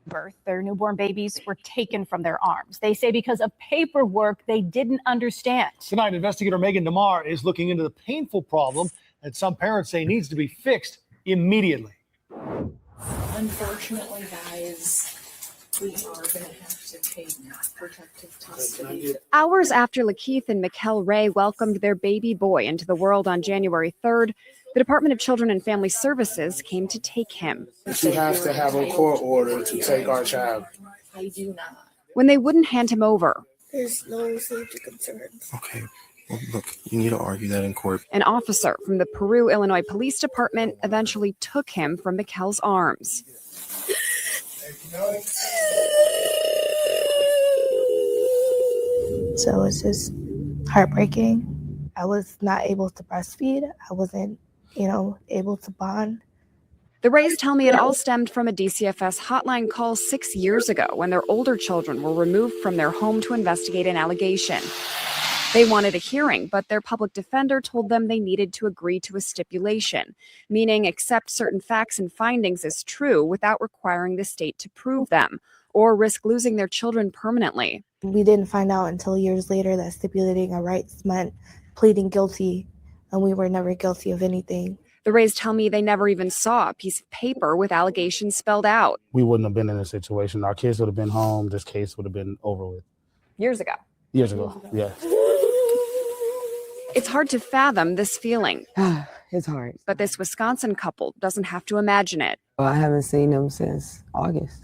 Birth, their newborn babies were taken from their arms. They say because of paperwork they didn't understand. Tonight, investigator Megan DeMar is looking into the painful problem that some parents say needs to be fixed immediately. Unfortunately, guys, we are going to have to take protective custody. Hours after Lakeith and Mikkel Ray welcomed their baby boy into the world on January 3rd, the Department of Children and Family Services came to take him. She has to have a court order to take our child. I do not. When they wouldn't hand him over, there's no safety concerns. Okay. Well, look, you need to argue that in court. An officer from the Peru, Illinois Police Department eventually took him from Mikkel's arms. So it's just heartbreaking. I was not able to breastfeed. I wasn't, able to bond. The Rays tell me it all stemmed from a DCFS hotline call 6 years ago when their older children were removed from their home to investigate an allegation. They wanted a hearing, but their public defender told them they needed to agree to a stipulation, meaning accept certain facts and findings as true without requiring the state to prove them or risk losing their children permanently. We didn't find out until years later that stipulating our rights meant pleading guilty, and we were never guilty of anything. The Rays tell me they never even saw a piece of paper with allegations spelled out. We wouldn't have been in this situation. Our kids would have been home. This case would have been over with. Years ago, yeah. It's hard to fathom this feeling. It's hard. But this Wisconsin couple doesn't have to imagine it. Well, I haven't seen them since August.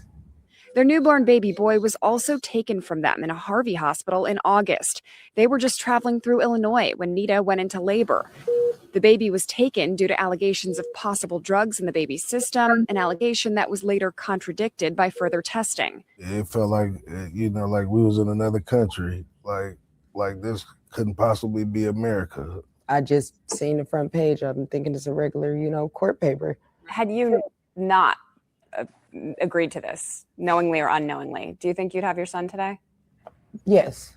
Their newborn baby boy was also taken from them in a Harvey hospital in August. They were just traveling through Illinois when Nita went into labor. The baby was taken due to allegations of possible drugs in the baby's system, an allegation that was later contradicted by further testing. It felt like, like we was in another country, like this couldn't possibly be America. I just seen the front page. I'm thinking it's a regular, court paper. Had you not agreed to this, knowingly or unknowingly, do you think you'd have your son today? Yes.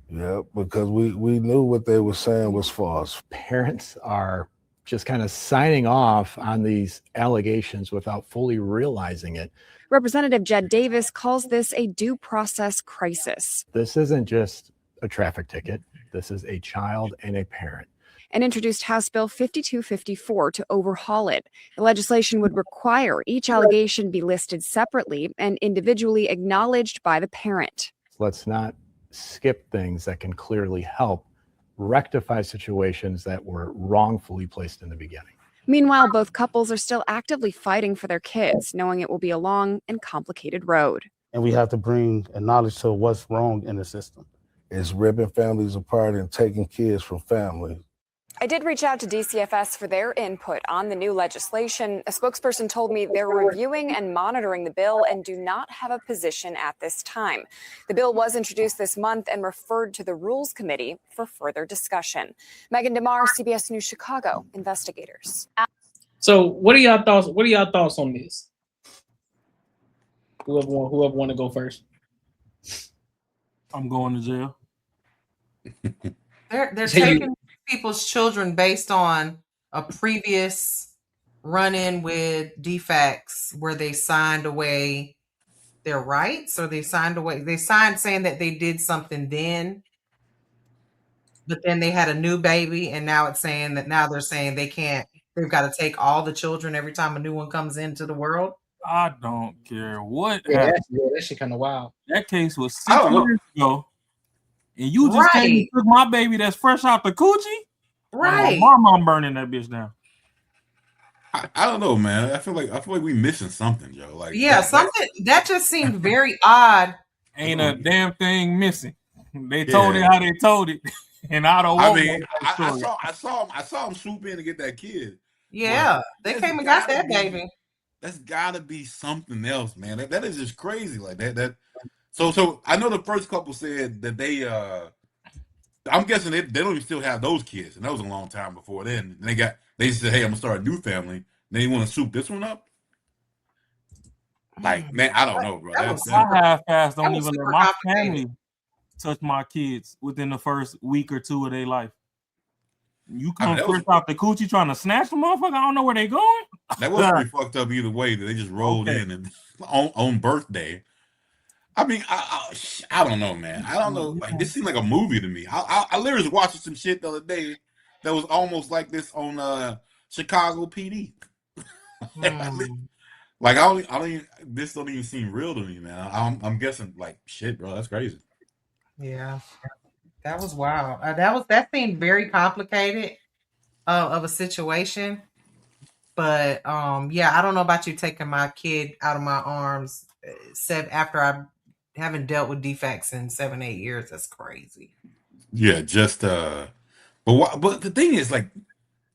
Yeah, because we knew what they were saying was false. Parents are just kind of signing off on these allegations without fully realizing it. Representative Jed Davis calls this a due process crisis. This isn't just a traffic ticket. This is a child and a parent. And introduced House Bill 5254 to overhaul it. The legislation would require each allegation be listed separately and individually acknowledged by the parent. Let's not skip things that can clearly help rectify situations that were wrongfully placed in the beginning. Meanwhile, both couples are still actively fighting for their kids, knowing it will be a long and complicated road. And we have to bring a knowledge to what's wrong in the system. It's ripping families apart and taking kids from families. I did reach out to DCFS for their input on the new legislation. A spokesperson told me they're reviewing and monitoring the bill and do not have a position at this time. The bill was introduced this month and referred to the Rules Committee for further discussion. Megan DeMar, CBS News Chicago, investigators. So what are y'all thoughts? What are y'all thoughts on this? Whoever want to go first. I'm going to jail. They're taking people's children based on a previous run-in with DFACS where they signed away their rights, or they signed saying that they did something then, but then they had a new baby, and now it's saying that now they're saying they've got to take all the children every time a new one comes into the world. I don't care what that shit kind of wild. That case was 6 years ago. And you just came and took my baby that's fresh out the coochie? Right. My mom burning that bitch down. I don't know, man. I feel like we missing something, Joe. Like something that just seemed very odd. Ain't a damn thing missing. They told it how they told it. And I don't want I saw him swoop in to get that kid. Yeah, they came and got that baby. That's gotta be something else, man. That is just crazy. Like that. So I know the first couple said that they I'm guessing they don't even still have those kids, and that was a long time before then. And they said, hey, I'm gonna start a new family. And then you want to soup this one up? Like, man, I don't know, bro. My half-past don't even let my family touch my kids within the first week or two of their life. You come first off the coochie trying to snatch the motherfucker. I don't know where they going. That wasn't really fucked up either way. That they just rolled in and on birthday. I mean, I don't know, man. I don't know. Like, this seemed like a movie to me. I literally was watching some shit the other day that was almost like this on Chicago PD. Like I don't even. This don't even seem real to me, man. I'm guessing like shit, bro. That's crazy. Yeah, that was wild. That seemed very complicated of a situation. But yeah, I don't know about you taking my kid out of my arms after I haven't dealt with defects in 7-8 years. That's crazy. Yeah, just but the thing is, like,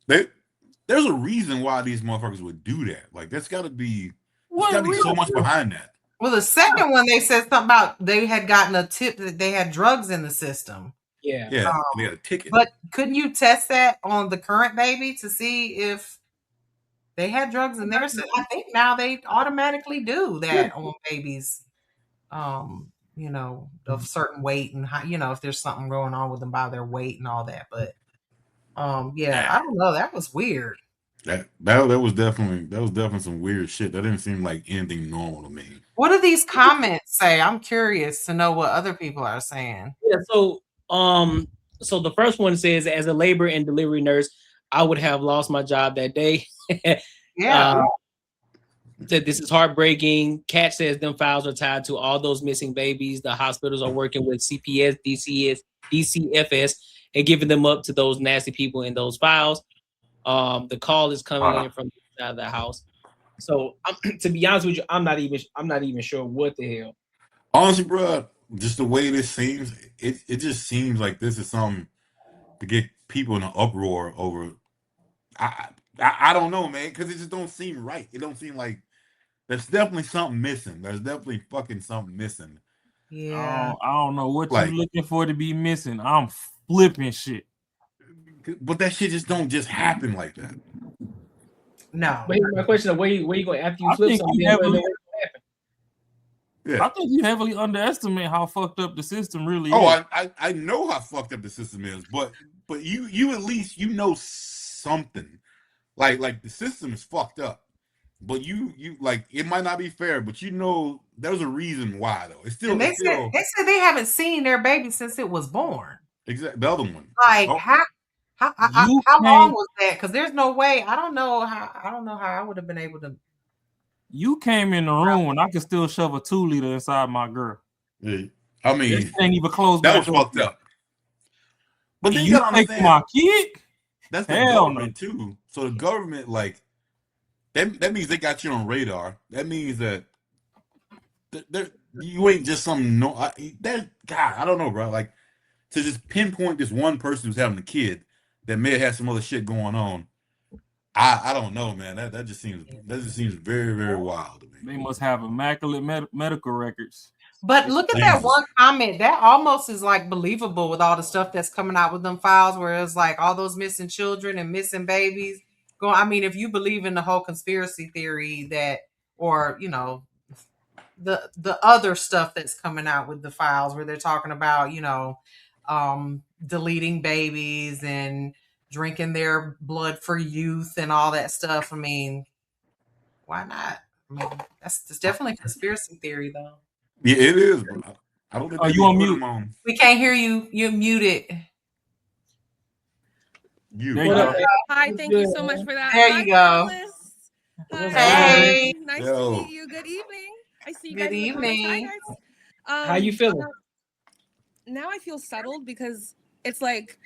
there's a reason why these motherfuckers would do that. Like, there's got to be so much behind that. Well, the second one, they said something about they had gotten a tip that they had drugs in the system. Yeah, they had a ticket. But couldn't you test that on the current baby to see if they had drugs in there? So I think now they automatically do that on babies. You know, of certain weight and how, you know, if there's something going on with them by their weight and all that. But yeah, I don't know. That was weird. That was definitely some weird shit. That didn't seem like anything normal to me. What do these comments say? I'm curious to know what other people are saying. Yeah, so the first one says, as a labor and delivery nurse, I would have lost my job that day. Yeah. Said this is heartbreaking. Kat says them files are tied to all those missing babies. The hospitals are working with CPS, DCFS, and giving them up to those nasty people in those files. The call is coming in from the side of the house. So to be honest with you, I'm not even sure what the hell. Honestly, bro, just the way this seems, it just seems like this is something to get people in an uproar over. I don't know, man, because it just don't seem right. It don't seem like there's definitely something missing. There's definitely fucking something missing. Yeah. I don't know what you're looking for to be missing. I'm flipping shit. But that shit just don't just happen like that. No. But here's my question: where you going after you flip something? I think you heavily underestimate how fucked up the system really is. Oh, I know how fucked up the system is, but you at least know something. Like the system is fucked up. But you like, it might not be fair, but you know there's a reason why though. It's still they said they haven't seen their baby since it was born. Exactly, the other one. Like how long was that? Because there's no way. I don't know how I would have been able to. You came in the room when I could still shove a 2-liter inside my girl. Yeah. I mean, this ain't even close. That was fucked up. But then you take my kid. That's the government too. So the government, like, that means they got you on radar. That means that you ain't just some God, I don't know, bro. Like, to just pinpoint this one person who's having a kid that may have had some other shit going on. I don't know, man. That just seems very, very wild to me. They must have immaculate medical records. But look at that one comment. That almost is like believable with all the stuff that's coming out with them files, where it's like all those missing children and missing babies. I mean, if you believe in the whole conspiracy theory that, or you know, the other stuff that's coming out with the files, where they're talking about, you know, deleting babies and drinking their blood for youth and all that stuff. I mean, why not? I mean, that's definitely a conspiracy theory, though. Yeah, it is. Bro. I don't think you on mute? We can't hear you. You're muted. Hi, thank you so much for that. There you go. Hey, nice to meet you. Good evening. I see you guys. Good evening. Hi, How you feeling? Now I feel settled because it's like,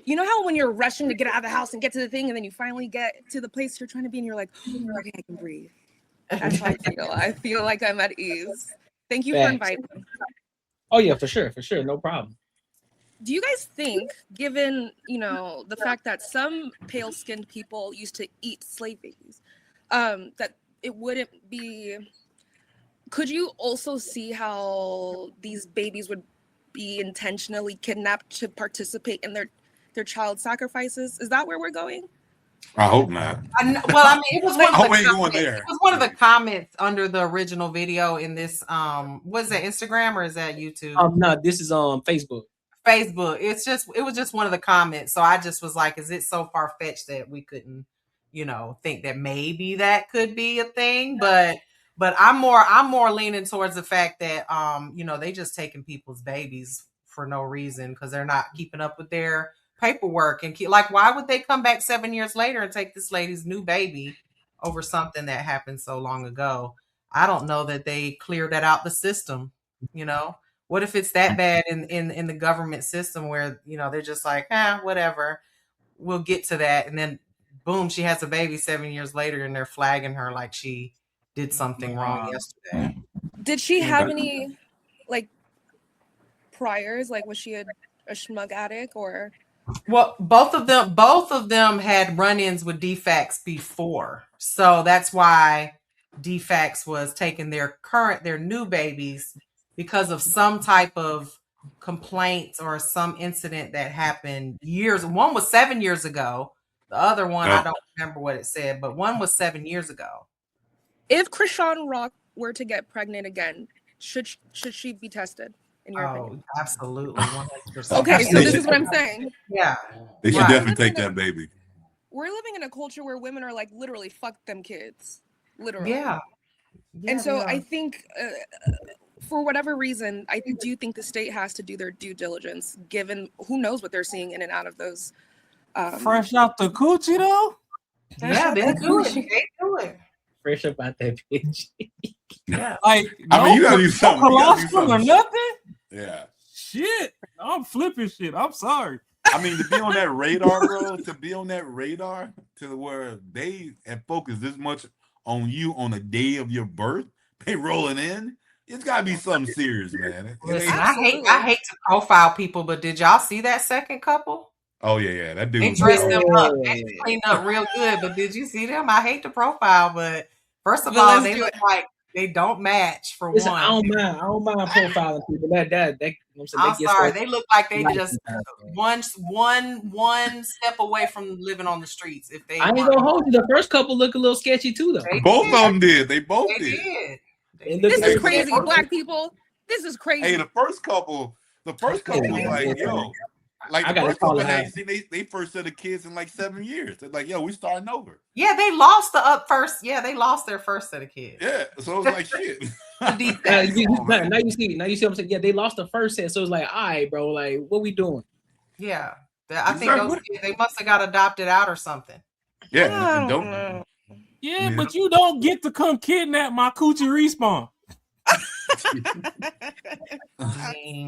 you know how when you're rushing to get out of the house and get to the thing, and then you finally get to the place you're trying to be, and you're like, okay, I can breathe. That's how I feel. I feel like I'm at ease. Thank you for inviting me. Oh yeah, for sure, no problem. Do you guys think, given, you know, the fact that some pale-skinned people used to eat slave babies, that it wouldn't be, could you also see how these babies would be intentionally kidnapped to participate in their child sacrifices? Is that where we're going? I hope not. Well, I mean, it was one of the there. comments under the original video in this. Was that Instagram or is that YouTube? No, this is on Facebook. Facebook. It was just one of the comments. So I just was like, is it so far fetched that we couldn't, think that maybe that could be a thing? But I'm more leaning towards the fact that they just taking people's babies for no reason because they're not keeping up with their paperwork and like, why would they come back 7 years later and take this lady's new baby over something that happened so long ago? I don't know that they cleared that out the system. What if it's that bad in the government system where they're just like, whatever, we'll get to that, and then boom, she has a baby 7 years later and they're flagging her like she did something wrong yesterday. Did she have any like priors? Like, was she a schmug addict or? Well, both of them had run-ins with DFACS before, so that's why DFACS was taking their new babies because of some type of complaints or some incident that happened one was 7 years ago. The other one, I don't remember what it said, but one was 7 years ago. If Krishan Rock were to get pregnant again, should she be tested, in your opinion? Absolutely, 100%. Okay, so this is what I'm saying. Yeah. They should definitely take that baby. We're living in a culture where women are like, literally, fuck them kids. Literally. Yeah. And so I think, for whatever reason, I do think the state has to do their due diligence, given who knows what they're seeing in and out of those. Fresh out the coochie, though? Yeah, they do it. They do it. Fresh up out that bitch. Yeah. Like, you gotta do something. Colostrum or nothing? Yeah. Shit. I'm flipping shit. I'm sorry. I mean, to be on that radar, bro, to where they have focused this much on you on the day of your birth, they rolling in. It's got to be something serious, man. Listen, I hate to profile people, but did y'all see that second couple? Oh yeah, that dude. They dressed them up. They cleaned up real good, but did you see them? I hate to profile, but first of all, they look like they don't match for Listen, one. I don't mind profiling people. I'm sorry, they look like they just one step away from living on the streets. If they, I ain't gonna hold you. The first couple look a little sketchy too, though. Both of them did. They both did. This is crazy, Black people. This is crazy. Hey, the first couple was like, yo, like the first couple had seen they first set of kids in like 7 years. They're like, yo, we starting over. Yeah, they lost they lost their first set of kids. Yeah, so it was like shit. now you see what I'm saying. Yeah, they lost the first set, so it's like, all right, bro, like, what we doing? Yeah, I think those kids, they must have got adopted out or something. Yeah, don't. Yeah, but you don't get to come kidnap my coochie respawn.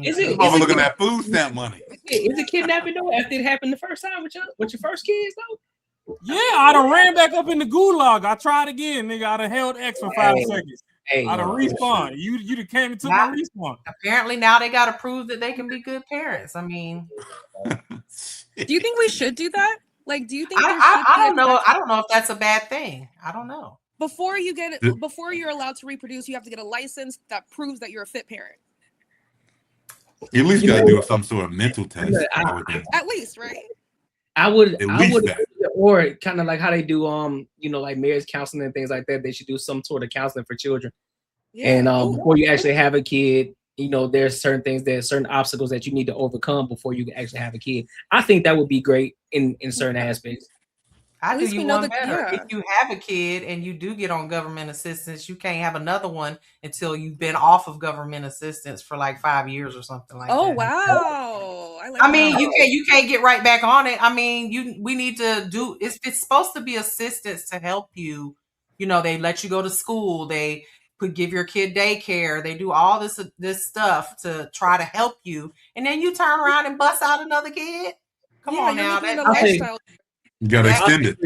Is it looking at food stamp money? Is it kidnapping though? After it happened the first time with your first kids though? Yeah, I done ran back up in the gulag. I tried again, nigga. I done held X for 5 seconds. I done respawn. You done came and took my respawn. Apparently now they got to prove that they can be good parents. I mean, do you think we should do that? Like, do you think I don't know. I don't know if that's a bad thing. I don't know. Before you're allowed to reproduce, you have to get a license that proves that you're a fit parent. At least you gotta do some sort of mental test. At least, right? I would, or kind of like how they do, like marriage counseling and things like that. They should do some sort of counseling for children. Yeah. And before you actually have a kid, there's certain obstacles that you need to overcome before you can actually have a kid. I think that would be great in certain aspects. I do you one better. If you have a kid and you do get on government assistance, you can't have another one until you've been off of government assistance for like 5 years or something like that. Oh wow! I mean, you can't get right back on it. I mean, we need to do. It's supposed to be assistance to help you. They let you go to school. They could give your kid daycare. They do all this stuff to try to help you, and then you turn around and bust out another kid. Come on now, you gotta extend it.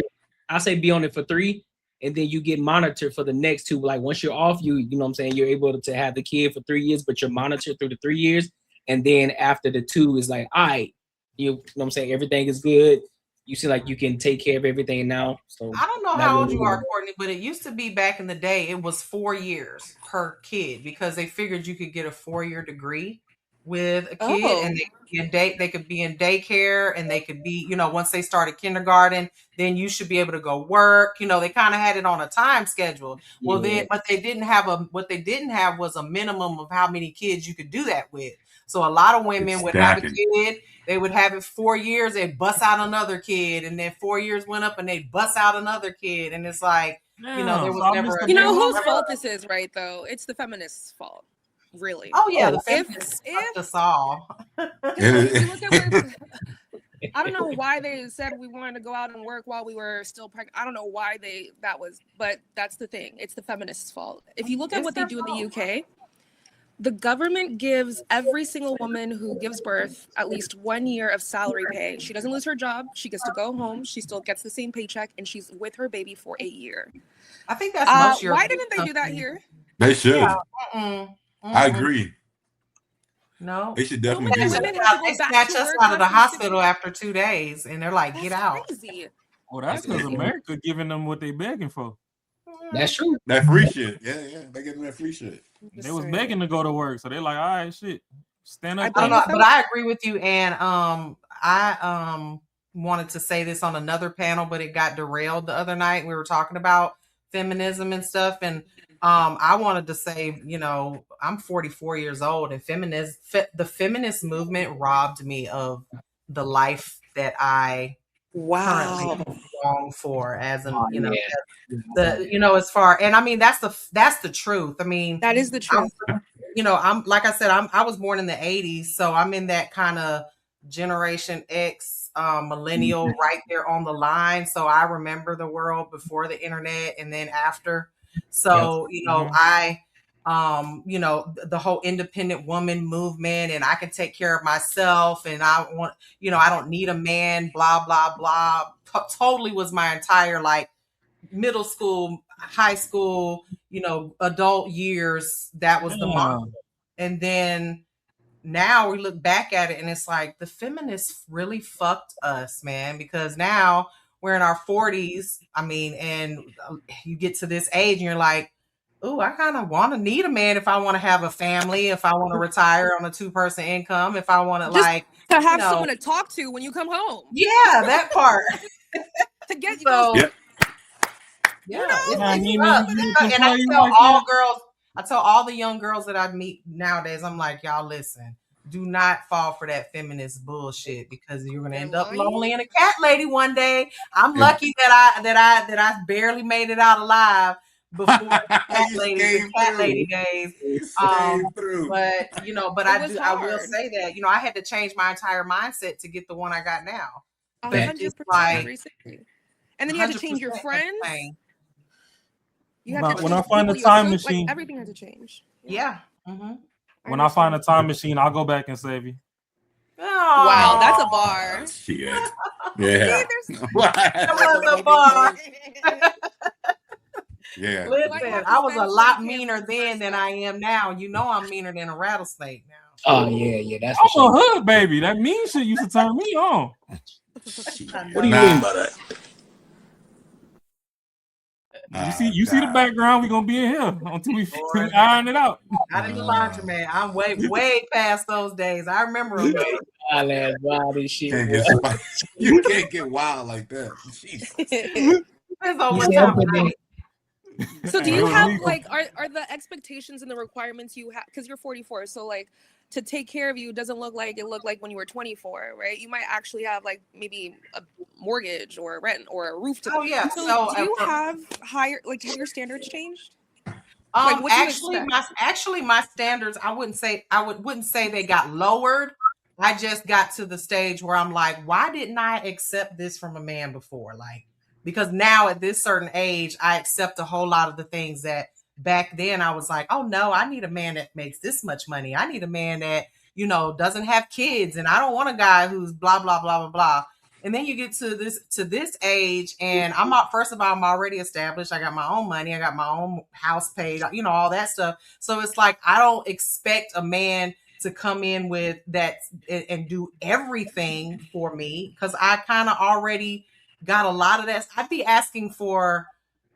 I say be on it for 3, and then you get monitored for the next 2. Like once you're off, you know what I'm saying, you're able to have the kid for 3 years, but you're monitored through the 3 years. And then after the 2 is like, all right, you know what I'm saying, everything is good. You see, like you can take care of everything now. So I don't know how old you are, Courtney, but it used to be back in the day, it was 4 years per kid because they figured you could get a 4-year degree with a kid, and they could be in daycare, and they could be, you know, once they started kindergarten, then you should be able to go work. You know, they kind of had it on a time schedule. Well, then, but they didn't have what they didn't have was a minimum of how many kids you could do that with. So a lot of women would have a kid, they would have it 4 years, they'd bust out another kid, and then 4 years went up and they'd bust out another kid. And it's like, you know, there was never You know whose fault this is, right? Though it's the feminists' fault, really. Oh yeah, the feminists fucked us all. If you look at where, I don't know why they said we wanted to go out and work while we were still pregnant. I don't know why that was, but that's the thing. It's the feminists' fault. If you look at what they do in the UK, the government gives every single woman who gives birth at least 1 year of salary pay. She doesn't lose her job. She gets to go home. She still gets the same paycheck, and she's with her baby for a year. I think that's most Why didn't they do that here? They should. Yeah. I agree. No, they should definitely do that. They snatch us out of the hospital after 2 days, and they're like, "Get out." Crazy. Well, that's because America giving them what they begging for. That's true. That free shit. Yeah. They getting that free shit. They was begging to go to work, so they're like, "All right, shit, stand up." I don't know, but I agree with you, and I wanted to say this on another panel, but it got derailed the other night. We were talking about feminism and stuff, and I wanted to say, you know, I'm 44 years old, and the feminist movement robbed me of the life that I currently long for, as an as far, and I mean that's the truth. I mean, that is the truth. I'm like I said, I was born in the 80s, so I'm in that kind of Generation X, millennial, right there on the line. So I remember the world before the internet and then after. So I the whole independent woman movement, and I can take care of myself, and I want, I don't need a man, blah blah blah. Totally was my entire like middle school, high school, adult years. That was the model. And then now we look back at it and it's like the feminists really fucked us, man, because now we're in our 40s. I mean, and you get to this age and you're like, oh, I kind of want to need a man if I want to have a family, if I want to retire on a 2-person income, if I want to to have someone to talk to when you come home. Yeah, that part. To get you. So, and I tell all the young girls that I meet nowadays, I'm like, y'all listen, do not fall for that feminist bullshit, because you're gonna end up lonely and a cat lady one day. I'm lucky that I barely made it out alive before the cat lady days. But I will say that, I had to change my entire mindset to get the one I got now. 100%. And then you have to change your friends. When I find a time machine, everything had to change. Yeah. When I find a time machine, I'll go back and save you. Oh, wow, that's a bar. Shit. Yeah. That was a bar. Yeah. Listen, I was a lot meaner then than I am now. I'm meaner than a rattlesnake now. Oh yeah, that's I'm a hood baby. That mean shit used to turn me on. What do you mean by that? You see the background. We're gonna be in here until we iron it out. Not in the laundromat. I'm way past those days. I remember them. You can't get wild like that. Depends on what time of day. So do you have are the expectations and the requirements you have, because you're 44, so like to take care of you doesn't look like when you were 24, right? You might actually have like maybe a mortgage or a rent or a roof to pay. Oh yeah. So do you have higher, like, have your standards changed? Actually my standards, I wouldn't say they got lowered. I just got to the stage where I'm like, why didn't I accept this from a man before? Like, because now at this certain age, I accept a whole lot of the things that back then I was like, oh no, I need a man that makes this much money. I need a man that, doesn't have kids, and I don't want a guy who's blah, blah, blah, blah, blah. And then you get to this age, and first of all, I'm already established. I got my own money. I got my own house paid, all that stuff. So it's like, I don't expect a man to come in with that and do everything for me, because I kind of already got a lot of that. I'd be asking for,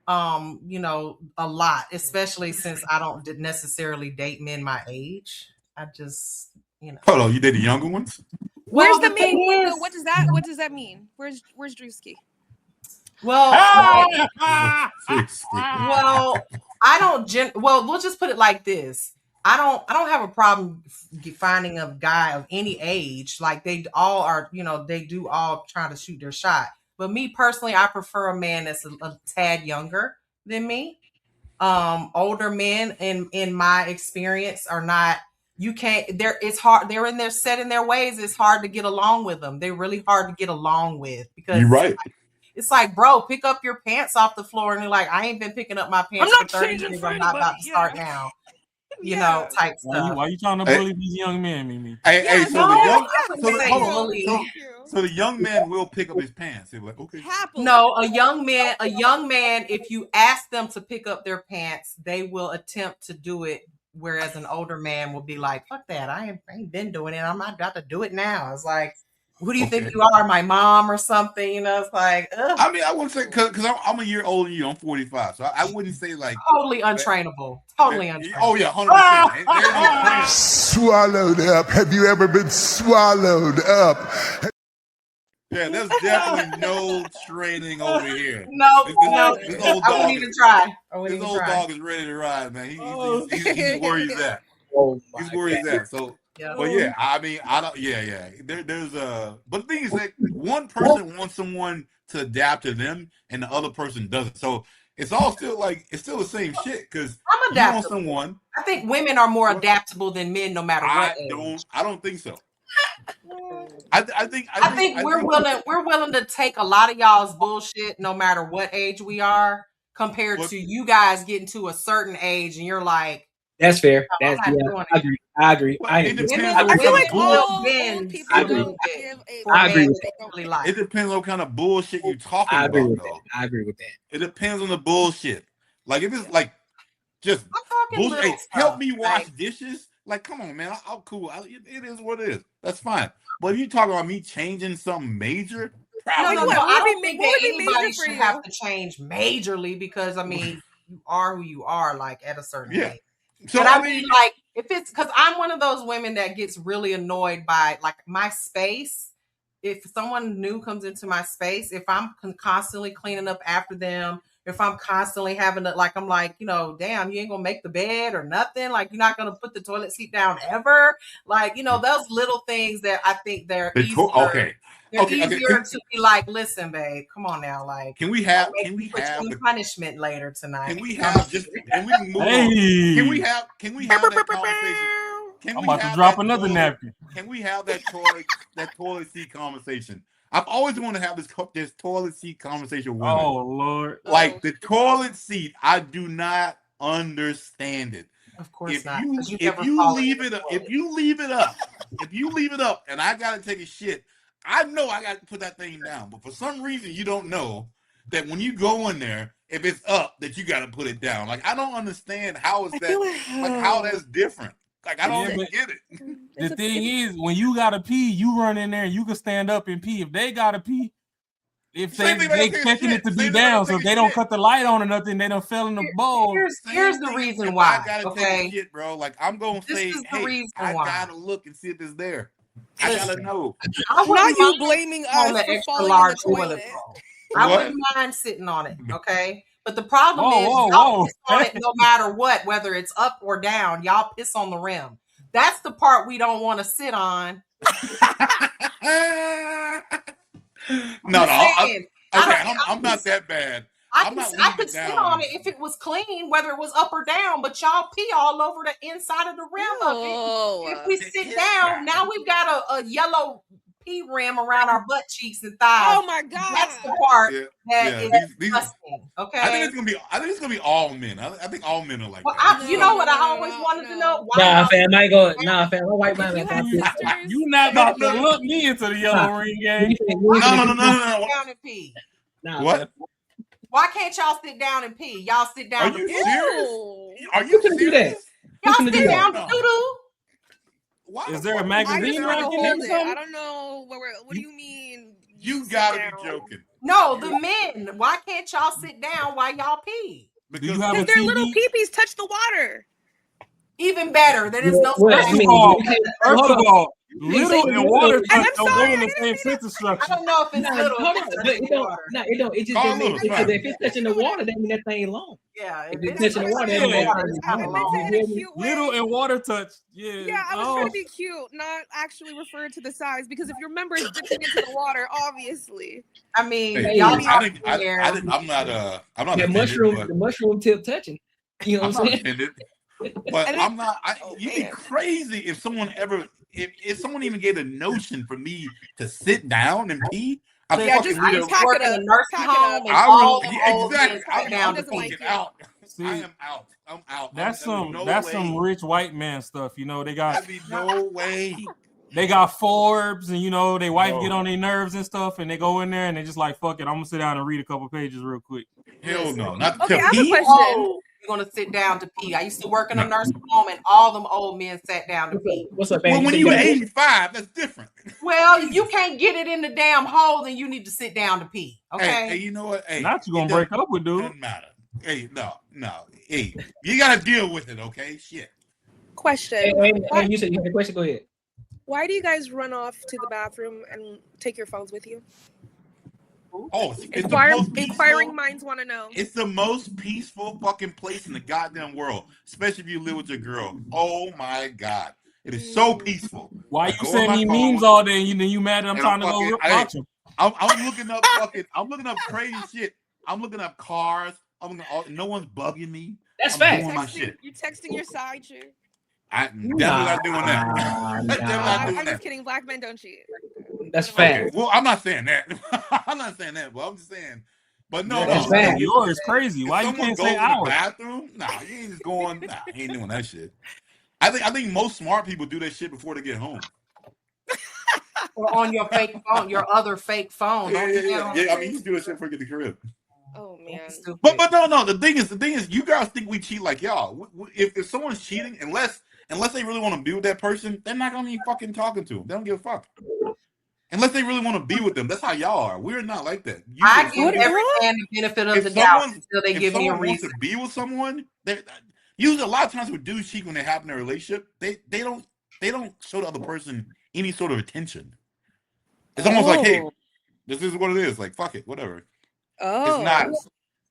a lot, especially since I don't necessarily date men my age. you know. Hold on, you did the younger ones? Where's the thing main? is- What does that mean? Where's Drewski? Well, well, I don't. Well, we'll just put it like this. I don't have a problem finding a guy of any age. Like they all are, they do all try to shoot their shot. But me personally, I prefer a man that's a tad younger than me. Older men, in my experience, are not. You can't. It's hard. They're in there set in their ways. It's hard to get along with them. They're really hard to get along with because you're right. It's like, bro, pick up your pants off the floor, and you're like, I ain't been picking up my pants for 30 years. I'm not about to start now. You know, type stuff. Why you trying to bully these young men, Mimi? So the young man will pick up his pants. They're like, okay. No, a young man, if you ask them to pick up their pants, they will attempt to do it. Whereas an older man will be like, fuck that. I ain't been doing it. I'm not about to do it now. It's like, who do you think you are, my mom or something? It's like, ugh. I mean, I wouldn't say, because I'm a year older than you. I'm 45. So I wouldn't say like. Totally untrainable. Totally untrainable. Oh, yeah, 100%. Swallowed up. Have you ever been swallowed up? Yeah, there's definitely no training over here. No, this I old dog wouldn't even try. This old dog is ready to ride, man. He's where he's at. He's where he's at. So, but yeah, I mean, I don't. Yeah. There's but the thing is that one person wants someone to adapt to them, and the other person doesn't. So it's all still it's still the same shit. Because I'm adaptable. You want someone. I think women are more adaptable than men, no matter what age. I don't think so. I think we're willing to take a lot of y'all's bullshit, no matter what age we are, compared to you guys getting to a certain age and you're like, that's fair. That's I agree. I feel like all people I agree. With that. It depends on what kind of bullshit you're talking about. I agree with that. It depends on the bullshit. Like if it's like just bullshit, hey, help me wash dishes. Like, come on, man. I'm cool. It is what it is. That's fine. But if you talk about me changing something major, no. I don't think that anybody should have to change majorly because, I mean, you are who you are, like, at a certain age. So, but I mean, like, if it's because I'm one of those women that gets really annoyed by, like, my space. If someone new comes into my space, if I'm constantly cleaning up after them, if I'm constantly having to, like, I'm like, damn, you ain't gonna make the bed or nothing. Like, you're not gonna put the toilet seat down ever. Like, those little things that I think they're easier. Easier to be like, listen, babe, come on now. Like, can we have the punishment later tonight? Can we have can we have that conversation? I'm about to drop another napkin. Can we have that toilet seat conversation? I've always wanted to have this toilet seat conversation with women. Oh Lord! Like the toilet seat, I do not understand it. Of course not. If you leave it up, and I gotta take a shit, I know I got to put that thing down. But for some reason, you don't know that when you go in there, if it's up, that you got to put it down. Like I don't understand how how that's different. Like I don't get it. The thing is, when you gotta pee, you run in there and you can stand up and pee. If they gotta pee, if they expecting it to be down, so if they don't cut the light on or nothing, they don't fell in the bowl. Here's the reason why. I gotta take a shit, bro. Like I'm gonna say, hey, I gotta look and see if it's there. I gotta know. Now you blaming us for falling in the toilet. I wouldn't mind sitting on it, okay? But the problem is y'all piss on it no matter what, whether it's up or down. Y'all piss on the rim. That's the part we don't want to sit on. I'm not that bad. I could sit on it if it was clean, whether it was up or down, but y'all pee all over the inside of the rim of it. If we sit down, now we've got a yellow pee rim around our butt cheeks and thighs. Oh my God. That's the part that is disgusting. Okay. I think it's gonna be all men. I think all men are like that. You know what I always wanted to know? Fam, I go. Fam, I'm white man. You not about to look me into the yellow ring game. No. Down and pee. What? Why can't y'all sit down and pee? Y'all sit down. Are you serious? Are you gonna do that? Y'all sit down to doo-doo. Is there a magazine rack in there? I don't know. What do you mean? You gotta be joking. No, the men. Why can't y'all sit down while y'all pee? Because their little peepees touch the water. Even better. There is no First of all, little and water touch don't go in the same sentence I structure. don't know if it's little. Hold on, but it don't. No, it don't. It just Call doesn't mean little, because fine. if it's touching the water, that means that thing long. Yeah, If if it's touching the water, that means that thing is long. In a cute way. Little and water touch. Yeah. Yeah, I was trying to be cute, not actually refer to the size, because if your member is dipping into the water, obviously. I mean, Hey, y'all I'm not The offended, mushroom, but the mushroom tip touching. You know I'm what I'm not saying? offended. But I'm not. You'd be crazy if someone ever, if someone even gave a notion for me to sit down and pee. I Yeah, fucking just would have. work in a nursing home and I all would the old exactly. men sat down to I'm pee. fucking out. See, I am out. I'm out. That's there's some no that's way. some rich white man stuff. You know, they got That'd be no way. they got Forbes, and you know, they wife No. get on their nerves and stuff, and they go in there and they just like, fuck it, I'm gonna sit down and read a couple pages real quick. Hell no, not Okay, to I have a pee. question. Oh, you're gonna sit down to pee. I used to work in a nursing home, and all them old men sat down to pee. What's up, Well, man? when you were 85, that's different. Well, if you can't get it in the damn hole, then you need to sit down to pee. Okay. Hey, you know what? Hey, Not you gonna break up with dude. Doesn't matter. Hey, no. Hey, you gotta deal with it, okay? Shit. Question. Hey, you said you had a question. Go ahead. Why do you guys run off to the bathroom and take your phones with you? Oh, it's the most peaceful. Inquiring minds want to know. It's the most peaceful fucking place in the goddamn world, especially if you live with your girl. Oh my god, it is so peaceful. Why I you go on send my me phone, memes all day and you mad that I'm and trying to fucking- go hey, watch them? I'm looking up I'm looking up crazy shit. I'm looking up cars. No one's bugging me. That's I'm facts. doing my shit. You're texting your side chick. I definitely not doing that. Definitely not doing I'm that. just kidding. Black men don't cheat. That's Okay, fact. well, I'm not saying that. I'm not saying that, but I'm just saying. But no, That's no. fact. Yours is crazy. If Why you someone can't goes say to the ours? bathroom, nah, you ain't just going. Nah, he ain't doing that shit. I think most smart people do that shit before they get home. Or on your fake phone, your other fake phone. Don't do that on Yeah. the I mean, you do that shit before you get to the crib. Oh man. But no. The thing is, you guys think we cheat like y'all. If someone's cheating, unless they really want to be with that person, they're not gonna be fucking talking to them. They don't give a fuck. Unless they really want to be with them, that's how y'all are. We're not like that. I give every man the benefit of the doubt until they give me a wants reason. to be with someone, usually a lot of times with dudes cheat when they happen in a relationship, they don't show the other person any sort of attention. It's almost like, hey, this is what it is. Like, fuck it, whatever. Oh.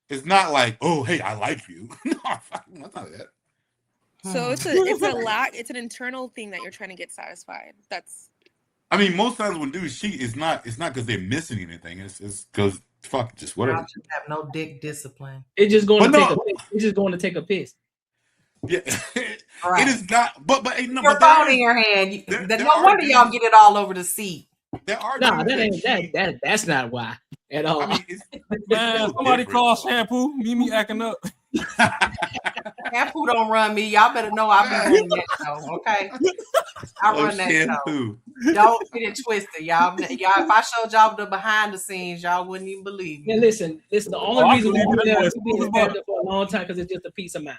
It's not like, oh, hey, I like you. No, that's not that. So it's an internal thing that you're trying to get satisfied. That's. I mean, most times when dudes cheat, it's not because they're missing anything. It's because fuck, just whatever. I just have no dick discipline. It's just going to take a piss. It's just going to take a piss. Yeah, Right. It is not. But no, Your but there phone is- in your hand. there No are wonder dudes- y'all get it all over the seat. There are No, dudes that cheat. ain't that's not why at all. I mean, it's Man, somebody call shampoo. Me acting up. Shampoo don't run me. Y'all better know I be running that show, okay? I run that shampoo. show. Don't get it twisted, y'all. If I showed y'all the behind the scenes, y'all wouldn't even believe me. Yeah, listen. The only I reason believe we've been that there, boy we've been smooth there as for a long time because it's just a peace of mind.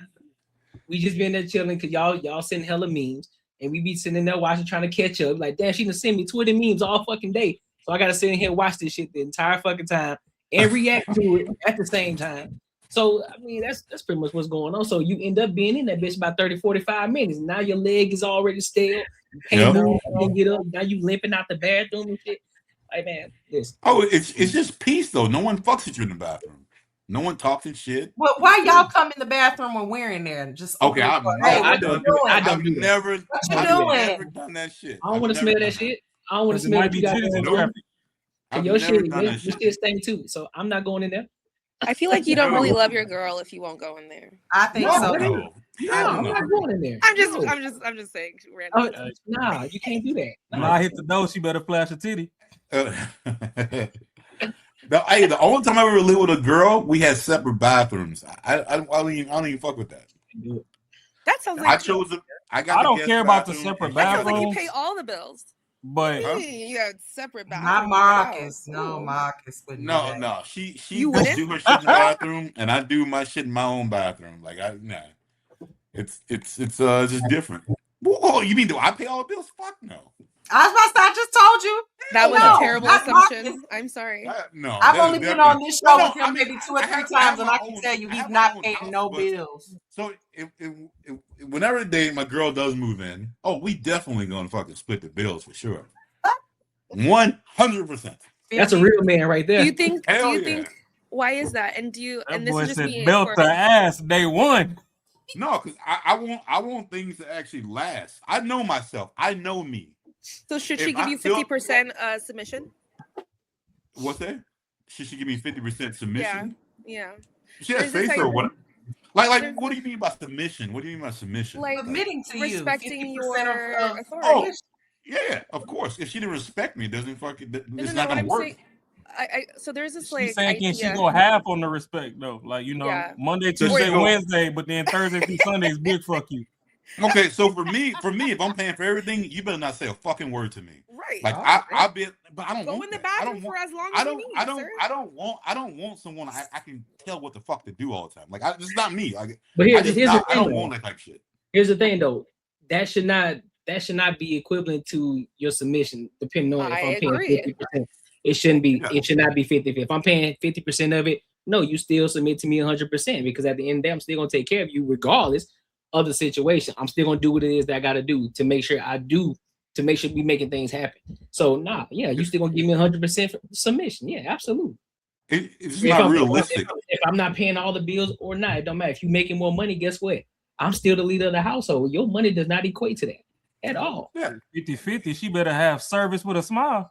We just been there chilling because y'all send hella memes, and we be sitting there watching, trying to catch up. Like, damn, she done send me Twitter memes all fucking day, so I gotta sit in here and watch this shit the entire fucking time and react to it at the same time. So, I mean, that's pretty much what's going on. So you end up being in that bitch about 30, 45 minutes. Now your leg is already stale. You can't move, you can't get up. Now you limping out the bathroom and shit. Like, man, listen. Oh, it's just peace though. No one fucks with you in the bathroom. No one talks and shit. Well, why y'all come in the bathroom when we're in there? Just Okay, I've never done that shit. I don't want to smell that shit. I don't want to smell what you got going on. Your shit stink too. So I'm not going in there. I feel like you don't really love your girl if you won't go in there. I think so. No, I'm not going in there. I'm just saying. Random. Nah, you can't do that. When I hit the door, she better flash a titty. The only time I ever lived with a girl, we had separate bathrooms. I don't even fuck with that. That sounds like I chose. I don't care about the separate That sounds like you bathrooms, pay all the bills. but You got separate bathrooms. Not Marcus. No, Marcus wouldn't. No. She You does wouldn't? do her shit in the bathroom, and I do my shit in my own bathroom. Like it's just different. Whoa, you mean do I pay all the bills? Fuck no. I just told you. That was a terrible not assumption. Marcus. I'm sorry. No, I've that only is been definitely- on this show No, with him I mean, maybe 2 or 3 I have times, and my I can own- tell you I he's have my not own paying house, no but- bills. So whenever the day my girl does move in, oh, we definitely gonna fucking split the bills for sure. 100%. That's a real man right there. Do you think? Hell do you yeah. think? Why is that? And do you? That And this boy is just said me. belt for- the ass day one. No, because I want things to actually last. I know myself. I know me. So should If she give I you feel- 50% submission? What's that? Should she give me 50% submission? Yeah. She Or has is this face like- or what? Like, what do you mean by submission? What do you mean by submission? Like Submitting to you, respecting 50% your of- authority. Oh, yeah, of course. If she didn't respect me, it doesn't fucking. It's No, not what gonna I'm work. saying, so there's this She's like saying, can idea. she go half on the respect though? Like, you know, Yeah. Monday, Does Tuesday, she go- Wednesday, but then Thursday through Sunday is big fuck you. Okay, so for me, if I'm paying for everything, you better not say a fucking word to me. Right. Like I've been, but I don't Go want in the that. I bathroom don't for want. as long I as don't. you need, I don't. sir. I don't want someone I can tell what the fuck to do all the time. Like it's not me. Like, But here's the thing, I don't though. want that type of shit. Here's the thing, though. That should not be equivalent to your submission, depending on if I I'm paying agree. 50%. It shouldn't be. Yeah. It should not be 50. If I'm paying 50% of it, no, you still submit to me 100% because at the end of the day, I'm still gonna take care of you regardless of the situation. I'm still gonna do what it is that I gotta do to make sure we making things happen. So you still gonna give me 100% submission. Yeah, absolutely. It's If not I'm- realistic. If I'm not paying all the bills or not, it don't matter. If you're making more money, guess what? I'm still the leader of the household. Your money does not equate to that at all. Yeah. 50-50, she better have service with a smile.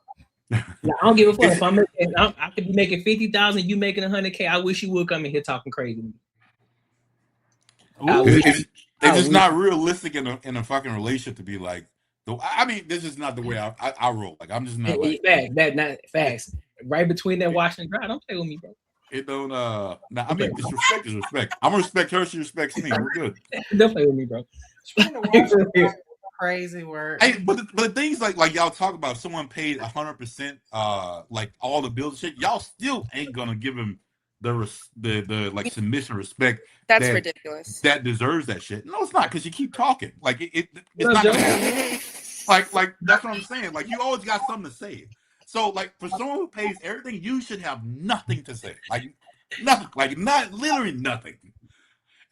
Now, I don't give a fuck if I could be making 50,000, you making 100K. I wish you would come in here talking crazy. It's just not realistic in a fucking relationship to be like. I mean, this is not the way I roll. Like I'm just not like Not facts. Right between that washing and dry. Don't play with me, bro. it. Don't. I mean, disrespect is respect. I'm gonna respect her. She respects me. We're good. Don't play with me, bro. Crazy word. Hey, but the things like y'all talk about, someone paid 100%, like all the bills and shit. Y'all still ain't gonna give him the like submission respect. That's ridiculous. That deserves that shit. No, it's not because you keep talking. Like it's No, not gonna Joe. happen. Like that's what I'm saying. Like you always got something to say. So like for someone who pays everything, you should have nothing to say. Like nothing. Like not literally nothing.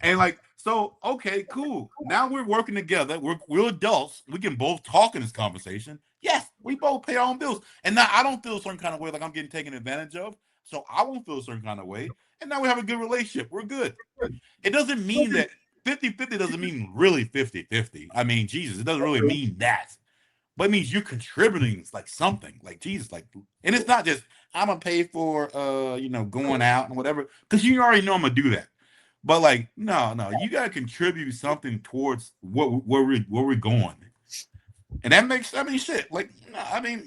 And like. So, okay, cool. Now we're working together. We're adults. We can both talk in this conversation. Yes, we both pay our own bills. And now I don't feel a certain kind of way like I'm getting taken advantage of. So I won't feel a certain kind of way. And now we have a good relationship. We're good. It doesn't mean that 50-50 doesn't mean really 50-50. I mean, Jesus, it doesn't really mean that. But it means you're contributing like something. Like Jesus, like, and it's not just I'm gonna pay for going out and whatever. Because you already know I'm gonna do that. But like, no, you gotta contribute something towards where we're going, and that makes shit. Like, I mean,